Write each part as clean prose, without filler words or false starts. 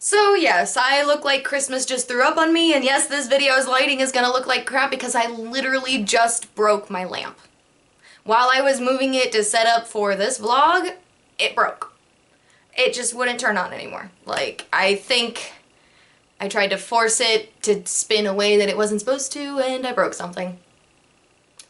So yes, I look like Christmas just threw up on me, and yes, this video's lighting is gonna look like crap because I literally just broke my lamp. While I was moving it to set up for this vlog, it broke. It just wouldn't turn on anymore. Like, I think I tried to force it to spin a way that it wasn't supposed to, and I broke something.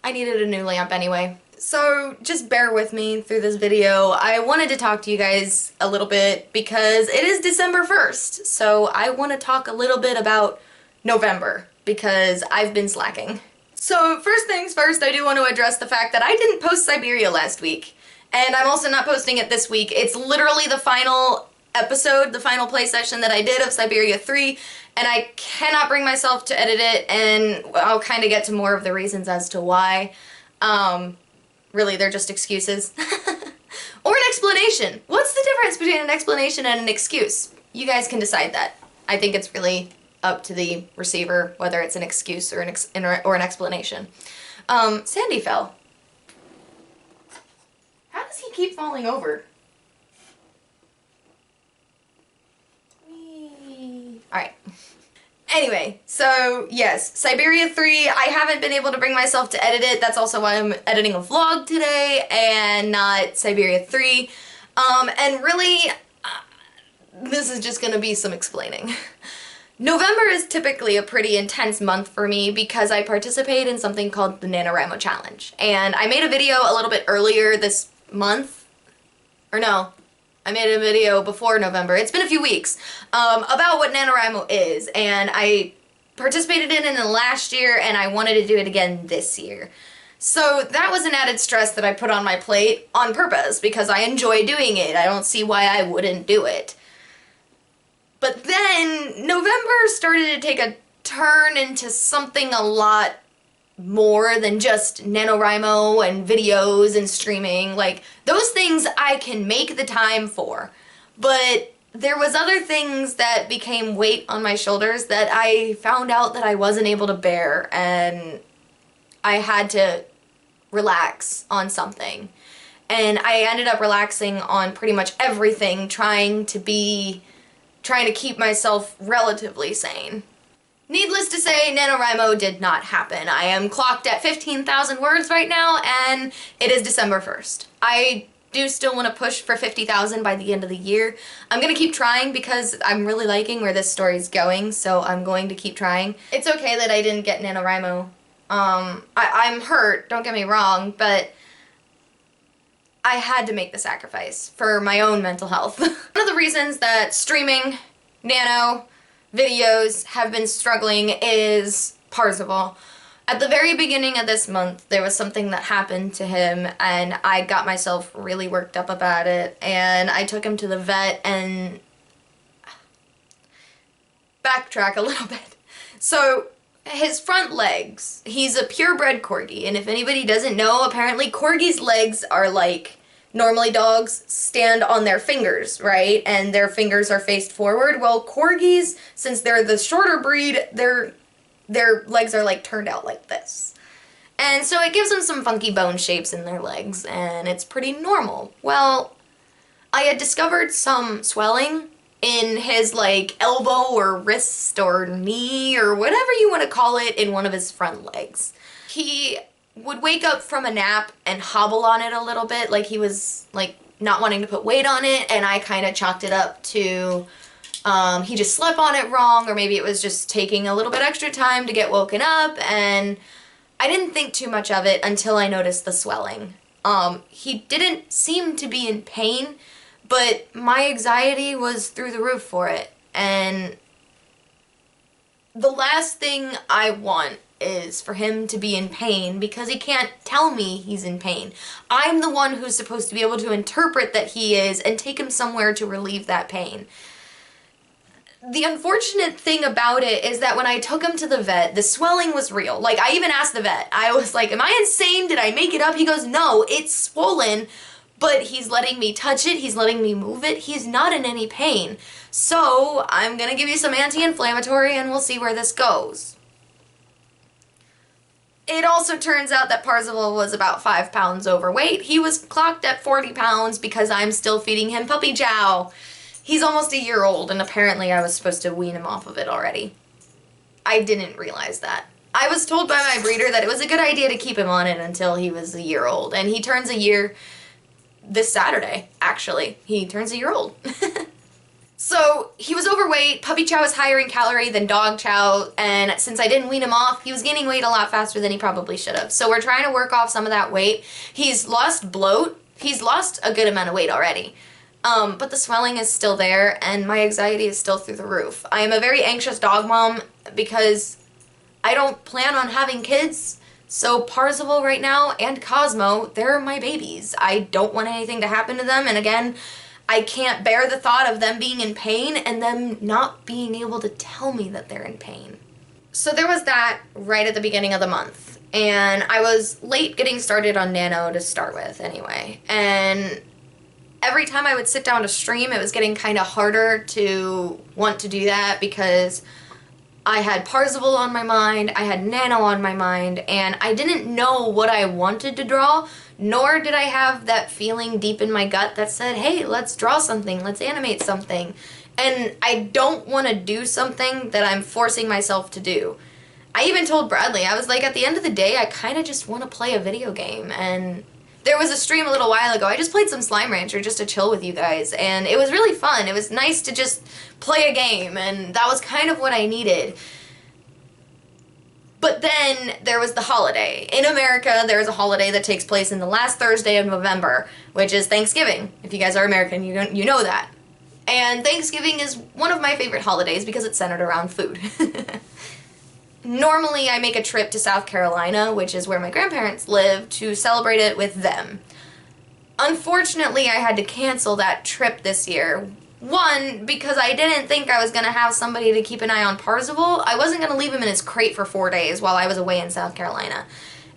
I needed a new lamp anyway. So just bear with me through this video. I wanted to talk to you guys a little bit because it is December 1st, so I want to talk a little bit about November because I've been slacking. So first things first, I do want to address the fact that I didn't post Siberia last week, and I'm also not posting it this week. It's literally the final episode, the final play session that I did of Siberia 3, and I cannot bring myself to edit it, and I'll kind of get to more of the reasons as to why. Really, they're just excuses. Or an explanation. What's the difference between an explanation and an excuse? You guys can decide that. I think it's really up to the receiver whether it's an excuse or an explanation. Sandy fell. How does he keep falling over? Alright. Anyway, so yes, Siberia 3, I haven't been able to bring myself to edit it. That's also why I'm editing a vlog today and not Siberia 3. And really, this is just gonna be some explaining. November is typically a pretty intense month for me because I participate in something called the NaNoWriMo Challenge. And I made a video a little bit earlier this month, or no, I made a video before November, it's been a few weeks, about what NaNoWriMo is, and I participated in it last year, and I wanted to do it again this year. So that was an added stress that I put on my plate on purpose, because I enjoy doing it. I don't see why I wouldn't do it. But then, November started to take a turn into something a lot more than just NaNoWriMo and videos and streaming. Like, those things I can make the time for. But there was other things that became weight on my shoulders that I found out that I wasn't able to bear, and I had to relax on something. And I ended up relaxing on pretty much everything, trying to keep myself relatively sane. Needless to say, NaNoWriMo did not happen. I am clocked at 15,000 words right now, and it is December 1st. I do still want to push for 50,000 by the end of the year. I'm going to keep trying because I'm really liking where this story's going, so I'm going to keep trying. It's okay that I didn't get NaNoWriMo. I'm hurt, don't get me wrong, but I had to make the sacrifice for my own mental health. One of the reasons that streaming Nano videos have been struggling is Parzival. At the very beginning of this month, there was something that happened to him, and I got myself really worked up about it, and I took him to the vet, and backtrack a little bit. So, his front legs, he's a purebred corgi, and if anybody doesn't know, apparently corgis' legs are like normally dogs stand on their fingers, right? And their fingers are faced forward. Well, corgis, since they're the shorter breed, their legs are like turned out like this. And so it gives them some funky bone shapes in their legs, and it's pretty normal. Well, I had discovered some swelling in his like elbow or wrist or knee or whatever you want to call it in one of his front legs. He would wake up from a nap and hobble on it a little bit, like he was like not wanting to put weight on it, and I kind of chalked it up to he just slept on it wrong, or maybe it was just taking a little bit extra time to get woken up, and I didn't think too much of it until I noticed the swelling. He didn't seem to be in pain, but my anxiety was through the roof for it, and the last thing I want is for him to be in pain because he can't tell me he's in pain. I'm the one who's supposed to be able to interpret that he is and take him somewhere to relieve that pain. The unfortunate thing about it is that when I took him to the vet, the swelling was real. Like, I even asked the vet, I was like, am I insane? Did I make it up? He goes, no, it's swollen, but he's letting me touch it, he's letting me move it, he's not in any pain. So, I'm gonna give you some anti-inflammatory and we'll see where this goes. It also turns out that Parzival was about 5 pounds overweight. He was clocked at 40 pounds because I'm still feeding him puppy chow. He's almost a year old, and apparently I was supposed to wean him off of it already. I didn't realize that. I was told by my breeder that it was a good idea to keep him on it until he was a year old, and he turns a year this Saturday, actually. He turns a year old. So he was overweight. Puppy chow is higher in calorie than dog chow, and since I didn't wean him off, he was gaining weight a lot faster than he probably should have. So we're trying to work off some of that weight. He's lost bloat. He's lost a good amount of weight already. But the swelling is still there, and my anxiety is still through the roof. I am a very anxious dog mom because I don't plan on having kids. So Parzival right now and Cosmo, they're my babies. I don't want anything to happen to them, and again, I can't bear the thought of them being in pain and them not being able to tell me that they're in pain. So there was that right at the beginning of the month, and I was late getting started on Nano to start with anyway, and every time I would sit down to stream, it was getting kind of harder to want to do that because I had Parzival on my mind, I had Nano on my mind, and I didn't know what I wanted to draw, nor did I have that feeling deep in my gut that said, hey, let's draw something, let's animate something. And I don't want to do something that I'm forcing myself to do. I even told Bradley, I was like, at the end of the day, I kind of just want to play a video game. And there was a stream a little while ago, I just played some Slime Rancher just to chill with you guys, and it was really fun. It was nice to just play a game, and that was kind of what I needed. But then there was the holiday. In America, there is a holiday that takes place in the last Thursday of November, which is Thanksgiving. If you guys are American, you know that. And Thanksgiving is one of my favorite holidays because it's centered around food. Normally, I make a trip to South Carolina, which is where my grandparents live, to celebrate it with them. Unfortunately, I had to cancel that trip this year. One, because I didn't think I was going to have somebody to keep an eye on Parzival. I wasn't going to leave him in his crate for 4 days while I was away in South Carolina.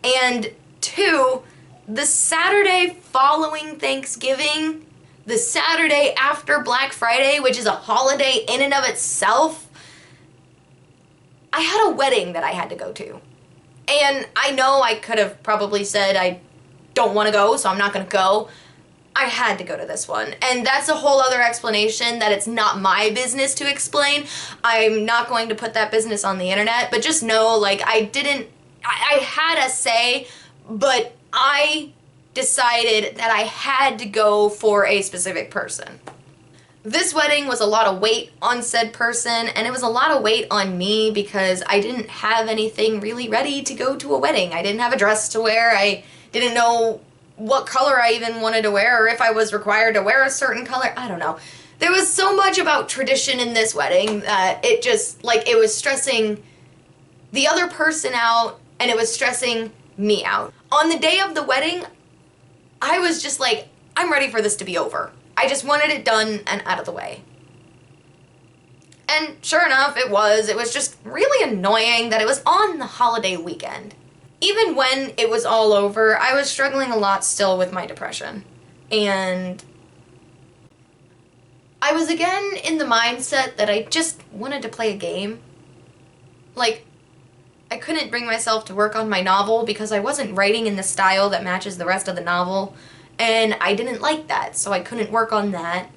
And two, the Saturday following Thanksgiving, the Saturday after Black Friday, which is a holiday in and of itself, I had a wedding that I had to go to. And I know I could have probably said I don't want to go, so I'm not going to go. I had to go to this one. And that's a whole other explanation that it's not my business to explain. I'm not going to put that business on the internet, but just know, like, I had a say, but I decided that I had to go for a specific person. This wedding was a lot of weight on said person, and it was a lot of weight on me because I didn't have anything really ready to go to a wedding. I didn't have a dress to wear. I didn't know what color I even wanted to wear, or if I was required to wear a certain color. I don't know. There was so much about tradition in this wedding that it just, like, it was stressing the other person out, and it was stressing me out. On the day of the wedding, I was just like, I'm ready for this to be over. I just wanted it done and out of the way. And sure enough, it was. It was just really annoying that it was on the holiday weekend. Even when it was all over, I was struggling a lot still with my depression. And I was again in the mindset that I just wanted to play a game. Like, I couldn't bring myself to work on my novel because I wasn't writing in the style that matches the rest of the novel. And I didn't like that, so I couldn't work on that.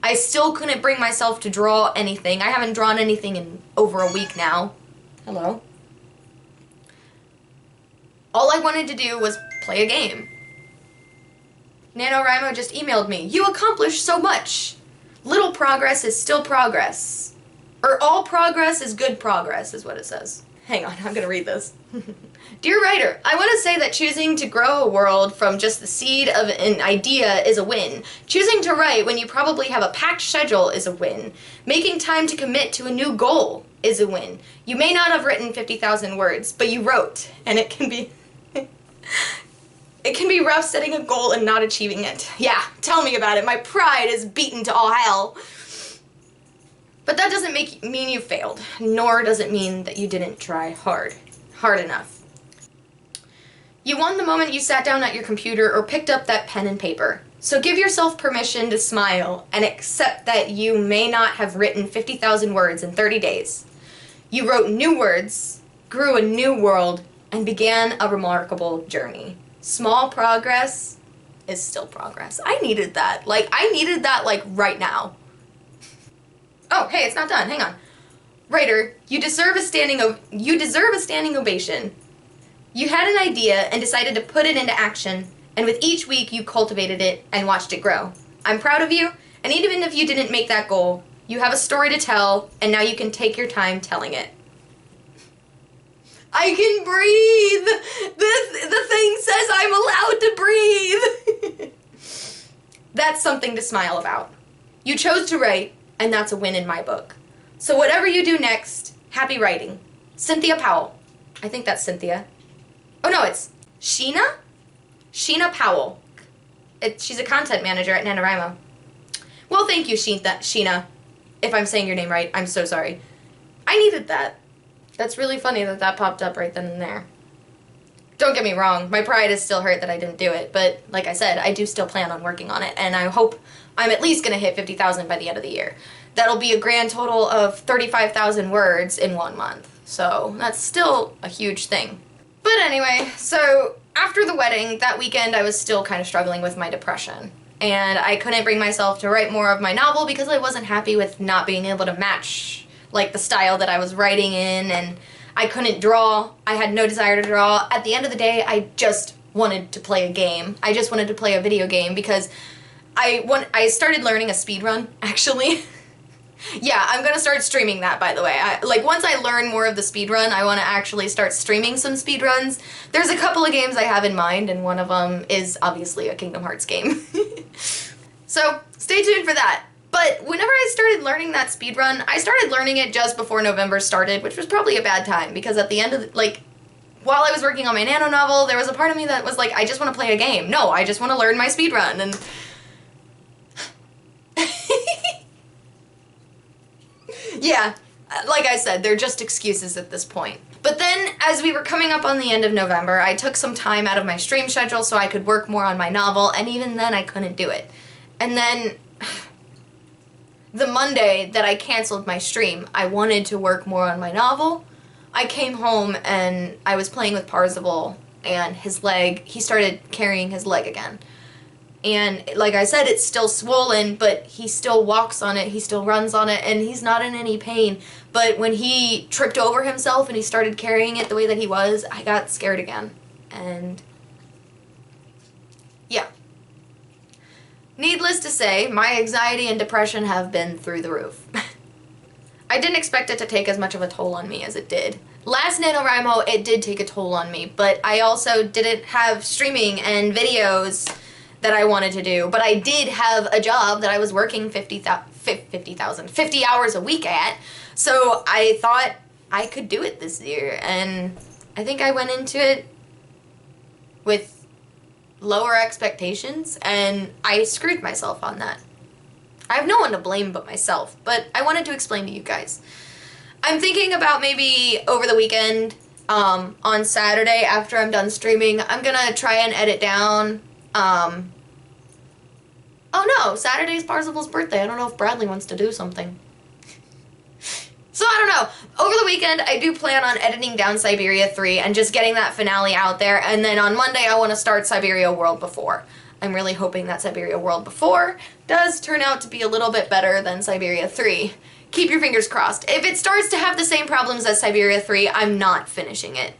I still couldn't bring myself to draw anything. I haven't drawn anything in over a week now. Hello? All I wanted to do was play a game. NaNoWriMo just emailed me. You accomplished so much. Little progress is still progress. Or all progress is good progress, is what it says. Hang on, I'm gonna read this. Dear writer, I want to say that choosing to grow a world from just the seed of an idea is a win. Choosing to write when you probably have a packed schedule is a win. Making time to commit to a new goal is a win. You may not have written 50,000 words, but you wrote, and it can be... It can be rough setting a goal and not achieving it. Yeah, tell me about it. My pride is beaten to all hell. But that doesn't mean you failed, nor does it mean that you didn't try hard enough. You won the moment you sat down at your computer or picked up that pen and paper. So give yourself permission to smile and accept that you may not have written 50,000 words in 30 days. You wrote new words, grew a new world, and began a remarkable journey. Small progress is still progress. I needed that. I needed that, right now. Oh, hey, it's not done. Hang on. Writer, you deserve a standing ovation. You had an idea and decided to put it into action, and with each week you cultivated it and watched it grow. I'm proud of you, and even if you didn't make that goal, you have a story to tell, and now you can take your time telling it. I can breathe! The thing says I'm allowed to breathe! That's something to smile about. You chose to write, and that's a win in my book. So whatever you do next, happy writing. Cynthia Powell. I think that's Cynthia. Oh no, it's Sheena? Sheena Powell. She's a content manager at NaNoWriMo. Well, thank you, Sheena. If I'm saying your name right, I'm so sorry. I needed that. That's really funny that that popped up right then and there. Don't get me wrong, my pride is still hurt that I didn't do it, but like I said, I do still plan on working on it, and I hope I'm at least going to hit 50,000 by the end of the year. That'll be a grand total of 35,000 words in 1 month, so that's still a huge thing. But anyway, so after the wedding, that weekend I was still kind of struggling with my depression, and I couldn't bring myself to write more of my novel because I wasn't happy with not being able to match like the style that I was writing in, and I couldn't draw. I had no desire to draw. At the end of the day, I just wanted to play a game. I just wanted to play a video game because I started learning a speedrun, actually. Yeah, I'm gonna start streaming that, by the way. Once I learn more of the speedrun, I want to actually start streaming some speedruns. There's a couple of games I have in mind, and one of them is obviously a Kingdom Hearts game. So, stay tuned for that. But whenever I started learning that speedrun, I started learning it just before November started, which was probably a bad time, because at the end of while I was working on my Nano novel, there was a part of me that was like, I just want to play a game. No, I just want to learn my speedrun, and... Yeah, like I said, they're just excuses at this point. But then, as we were coming up on the end of November, I took some time out of my stream schedule so I could work more on my novel, and even then I couldn't do it. And then... the Monday that I canceled my stream, I wanted to work more on my novel. I came home and I was playing with Parzival, and his leg, he started carrying his leg again. And like I said, it's still swollen, but he still walks on it, he still runs on it, and he's not in any pain. But when he tripped over himself and he started carrying it the way that he was, I got scared again. And yeah. Needless to say, my anxiety and depression have been through the roof. I didn't expect it to take as much of a toll on me as it did. Last NaNoWriMo, it did take a toll on me, but I also didn't have streaming and videos that I wanted to do, but I did have a job that I was working 50 hours a week at, so I thought I could do it this year, and I think I went into it with lower expectations, and I screwed myself on that. I have no one to blame but myself, but I wanted to explain to you guys. I'm thinking about maybe over the weekend, on Saturday after I'm done streaming, I'm gonna try and edit down, oh no, Saturday's Parzival's birthday. I don't know if Bradley wants to do something. So I don't know. Over the weekend, I do plan on editing down Syberia 3 and just getting that finale out there. And then on Monday, I want to start Syberia World Before. I'm really hoping that Syberia World Before does turn out to be a little bit better than Syberia 3. Keep your fingers crossed. If it starts to have the same problems as Syberia 3, I'm not finishing it.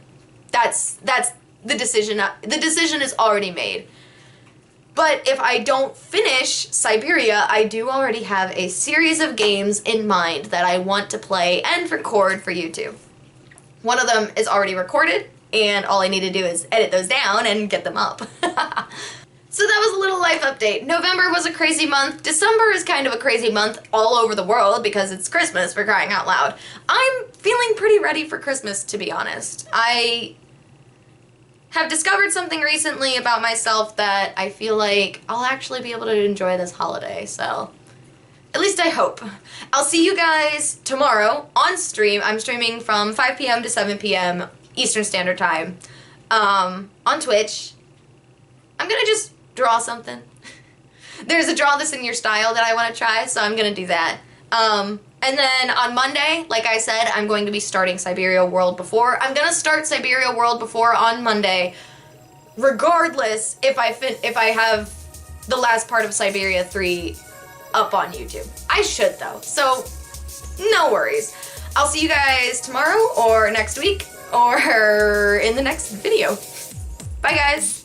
That's the decision. The decision is already made. But if I don't finish Syberia, I do already have a series of games in mind that I want to play and record for YouTube. One of them is already recorded, and all I need to do is edit those down and get them up. So that was a little life update. November was a crazy month. December is kind of a crazy month all over the world because it's Christmas, for crying out loud. I'm feeling pretty ready for Christmas, to be honest. I have discovered something recently about myself that I feel like I'll actually be able to enjoy this holiday, so at least I hope. I'll see you guys tomorrow on stream. I'm streaming from 5 p.m. to 7 p.m. Eastern Standard Time on Twitch. I'm gonna just draw something. There's a draw this in your style that I want to try, so I'm gonna do that. And then on Monday, like I said, I'm going to be starting Syberia World Before. I'm gonna start Syberia World Before on Monday, regardless if I have the last part of Syberia 3 up on YouTube. I should though. So no worries. I'll see you guys tomorrow or next week or in the next video. Bye guys.